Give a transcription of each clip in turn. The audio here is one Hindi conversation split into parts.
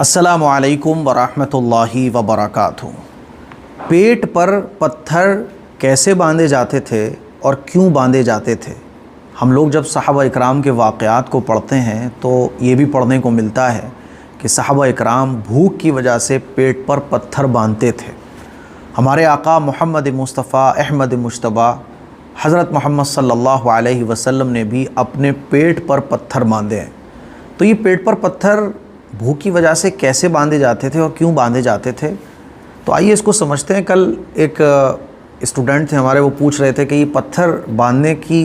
अस्सलामु अलैकुम वरहमतुल्लाहि वबरकातुहू। पेट पर पत्थर कैसे बांधे जाते थे और क्यों बांधे जाते थे? हम लोग जब सहाबा इकराम के वाक़यात को पढ़ते हैं तो ये भी पढ़ने को मिलता है कि सहाबा इकराम भूख की वजह से पेट पर पत्थर बांधते थे। हमारे आका मोहम्मद मुस्तफ़ा अहमद मुश्तबा हज़रत मोहम्मद सल्लल्लाहु अलैहि वसल्लम ने भी अपने पेट पर पत्थर बांधे हैं। तो ये पेट पर पत्थर भूख की वजह से कैसे बांधे जाते थे और क्यों बांधे जाते थे, तो आइए इसको समझते हैं। कल एक स्टूडेंट थे हमारे, वो पूछ रहे थे कि ये पत्थर बांधने की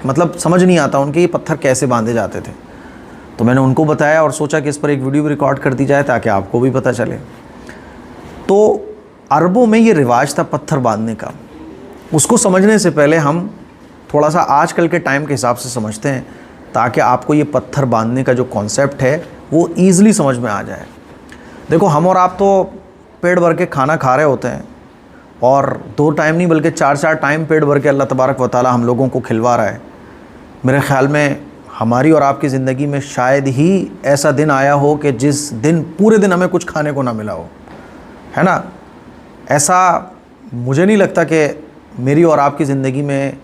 मतलब समझ नहीं आता उनके, ये पत्थर कैसे बांधे जाते थे। तो मैंने उनको बताया और सोचा कि इस पर एक वीडियो भी रिकॉर्ड कर दी जाए ताकि आपको भी पता चले। तो अरबों में ये रिवाज था पत्थर बांधने का। उसको समझने से पहले हम थोड़ा सा आजकल के टाइम के हिसाब से समझते हैं ताकि आपको ये पत्थर बांधने का जो कॉन्सेप्ट है वो ईज़िली समझ में आ जाए। देखो, हम और आप तो पेट भर के खाना खा रहे होते हैं और 2 टाइम नहीं बल्कि 4-4 टाइम पेट भर के अल्लाह तबारक व तआला हम लोगों को खिलवा रहा है। मेरे ख़्याल में हमारी और आपकी ज़िंदगी में शायद ही ऐसा दिन आया हो कि जिस दिन पूरे दिन हमें कुछ खाने को ना मिला हो, है ना। ऐसा मुझे नहीं लगता कि मेरी और आपकी ज़िंदगी में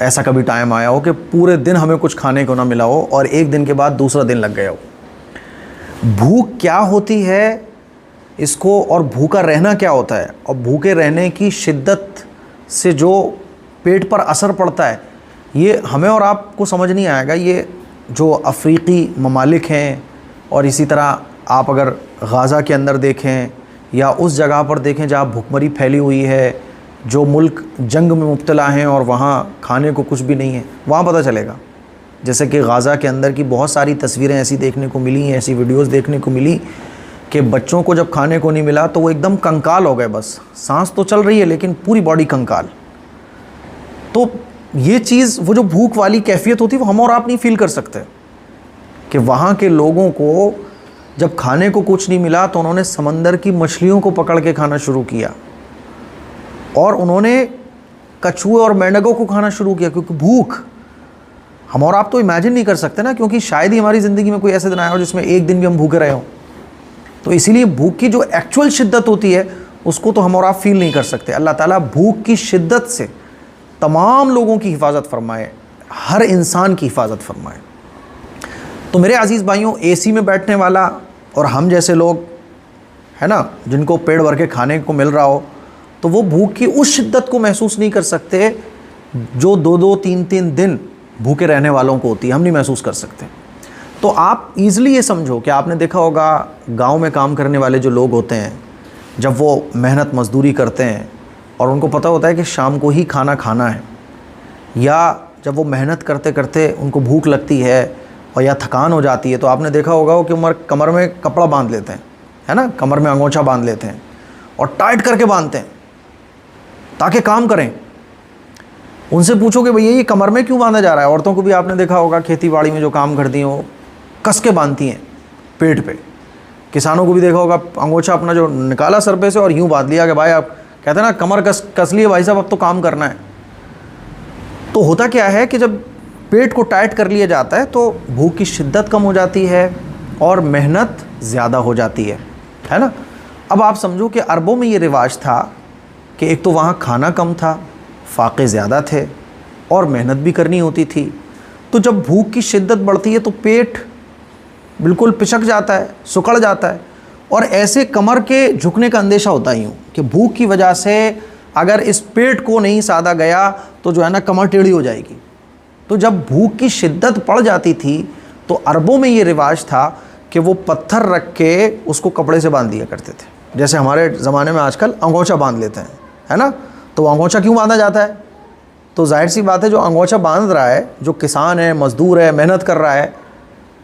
ऐसा कभी टाइम आया हो कि पूरे दिन हमें कुछ खाने को ना मिला हो और एक दिन के बाद दूसरा दिन लग गया हो। भूख क्या होती है इसको, और भूखा रहना क्या होता है, और भूखे रहने की शिद्दत से जो पेट पर असर पड़ता है, ये हमें और आपको समझ नहीं आएगा। ये जो अफ्रीकी ममालिक हैं और इसी तरह आप अगर गाज़ा के अंदर देखें या उस जगह पर देखें जहाँ भुखमरी फैली हुई है, जो मुल्क जंग में मुब्तला हैं और वहाँ खाने को कुछ भी नहीं है, वहाँ पता चलेगा। जैसे कि गाज़ा के अंदर की बहुत सारी तस्वीरें ऐसी देखने को मिली हैं, ऐसी वीडियोस देखने को मिली कि बच्चों को जब खाने को नहीं मिला तो वो एकदम कंकाल हो गए। बस सांस तो चल रही है लेकिन पूरी बॉडी कंकाल। तो ये चीज़, वो जो भूख वाली कैफियत होती है, वो हम और आप नहीं फील कर सकते कि वहाँ के लोगों को जब खाने को कुछ नहीं मिला तो उन्होंने समंदर की मछलियों को पकड़ के खाना शुरू किया और उन्होंने कछुए और मेंढकों को खाना शुरू किया, क्योंकि भूख हम और आप तो इमेजिन नहीं कर सकते ना, क्योंकि शायद ही हमारी ज़िंदगी में कोई ऐसे दिन आया हो जिसमें एक दिन भी हम भूखे रहे हों। तो इसीलिए भूख की जो एक्चुअल शिद्दत होती है उसको तो हम और आप फील नहीं कर सकते। अल्लाह ताला भूख की शिद्दत से तमाम लोगों की हिफाजत फरमाए, हर इंसान की हिफाजत फरमाए। तो मेरे अज़ीज़ भाइयों, एसी में बैठने वाला और हम जैसे लोग, है ना, जिनको पेट भर के खाने को मिल रहा हो, तो वो भूख की उस शिद्दत को महसूस नहीं कर सकते जो 2-2, 3-3 दिन भूखे रहने वालों को होती है। हम नहीं महसूस कर सकते। तो आप ईज़िली ये समझो कि आपने देखा होगा गांव में काम करने वाले जो लोग होते हैं, जब वो मेहनत मजदूरी करते हैं और उनको पता होता है कि शाम को ही खाना खाना है, या जब वो मेहनत करते करते उनको भूख लगती है और या थकान हो जाती है, तो आपने देखा होगा कि कमर में कपड़ा बांध लेते हैं, है ना, कमर में अंगोछा बांध लेते हैं और टाइट करके बांधते हैं ताकि काम करें। उनसे पूछोगे भैया ये कमर में क्यों बांधा जा रहा है? औरतों को भी आपने देखा होगा खेती बाड़ी में जो काम करती हैं वो कस के बांधती हैं पेट पे। किसानों को भी देखा होगा, अंगोछा अपना जो निकाला सर पे से और यूँ बांध लिया कि भाई, आप कहते हैं ना कमर कस लिए भाई साहब, अब तो काम करना है। तो होता क्या है कि जब पेट को टाइट कर लिया जाता है तो भूख की शिद्दत कम हो जाती है और मेहनत ज़्यादा हो जाती है ना। अब आप समझो कि अरबों में ये रिवाज था कि एक तो वहाँ खाना कम था, फाके ज़्यादा थे और मेहनत भी करनी होती थी। तो जब भूख की शिद्दत बढ़ती है तो पेट बिल्कुल पिचक जाता है, सुकड़ जाता है और ऐसे कमर के झुकने का अंदेशा होता ही हूँ कि भूख की वजह से अगर इस पेट को नहीं साधा गया तो जो है ना कमर टेढ़ी हो जाएगी। तो जब भूख की शिद्दत बढ़ जाती थी तो अरबों में ये रिवाज था कि वो पत्थर रख के उसको कपड़े से बांध दिया करते थे। जैसे हमारे ज़माने में आजकल अंगोछा बांध लेते हैं, है ना। तो अंगोछा क्यों बांधा जाता है? तो जाहिर सी बात है, जो अंगोछा बांध रहा है, जो किसान है, मज़दूर है, मेहनत कर रहा है,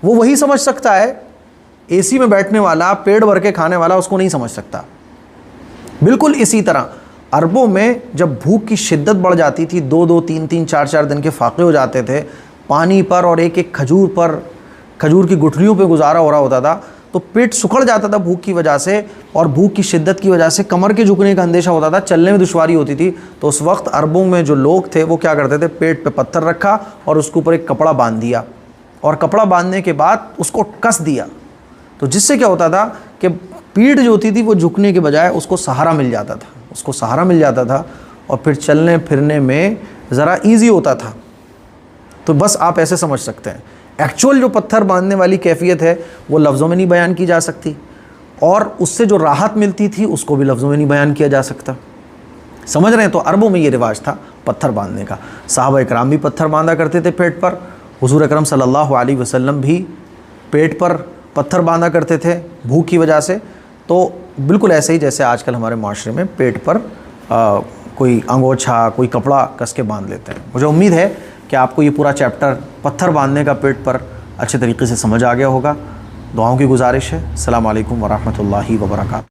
वो वही समझ सकता है। एसी में बैठने वाला, पेट भर के खाने वाला उसको नहीं समझ सकता। बिल्कुल इसी तरह अरबों में जब भूख की शिद्दत बढ़ जाती थी, 2-2, 3-3, 4-4 दिन के फाके हो जाते थे, पानी पर और एक एक खजूर की गुठलियों पे गुजारा हो रहा होता था, तो पेट सुखड़ जाता था भूख की वजह से और भूख की शिद्दत की वजह से कमर के झुकने का अंदेशा होता था, चलने में दुश्वारी होती थी। तो उस वक्त अरबों में जो लोग थे वो क्या करते थे, पेट पे पत्थर रखा और उसके ऊपर एक कपड़ा बांध दिया और कपड़ा बांधने के बाद उसको कस दिया तो जिससे क्या होता था कि पीठ जो होती थी वो झुकने के बजाय उसको सहारा मिल जाता था, उसको सहारा मिल जाता था और फिर चलने फिरने में ज़रा ईजी होता था। तो बस आप ऐसे समझ सकते हैं। एक्चुअल जो पत्थर बांधने वाली कैफियत है वो लफ्ज़ों में नहीं बयान की जा सकती, और उससे जो राहत मिलती थी उसको भी लफ्ज़ों में नहीं बयान किया जा सकता। समझ रहे हैं? तो अरबों में ये रिवाज था पत्थर बांधने का। सहाबा इकराम भी पत्थर बांधा करते थे पेट पर, हुज़ूर अकरम सल्लल्लाहु अलैहि वसल्लम भी पेट पर पत्थर बांधा करते थे भूख की वजह से। तो बिल्कुल ऐसे ही जैसे आजकल हमारे माशरे में पेट पर कोई अंगोछा, कोई कपड़ा कस के बांध लेते हैं। मुझे उम्मीद है कि आपको ये पूरा चैप्टर पत्थर बांधने का पेट पर अच्छे तरीके से समझ आ गया होगा। दुआओं की गुजारिश है। अस्सलामु अलैकुम वरहमतुल्लाहि वबरकातुहू।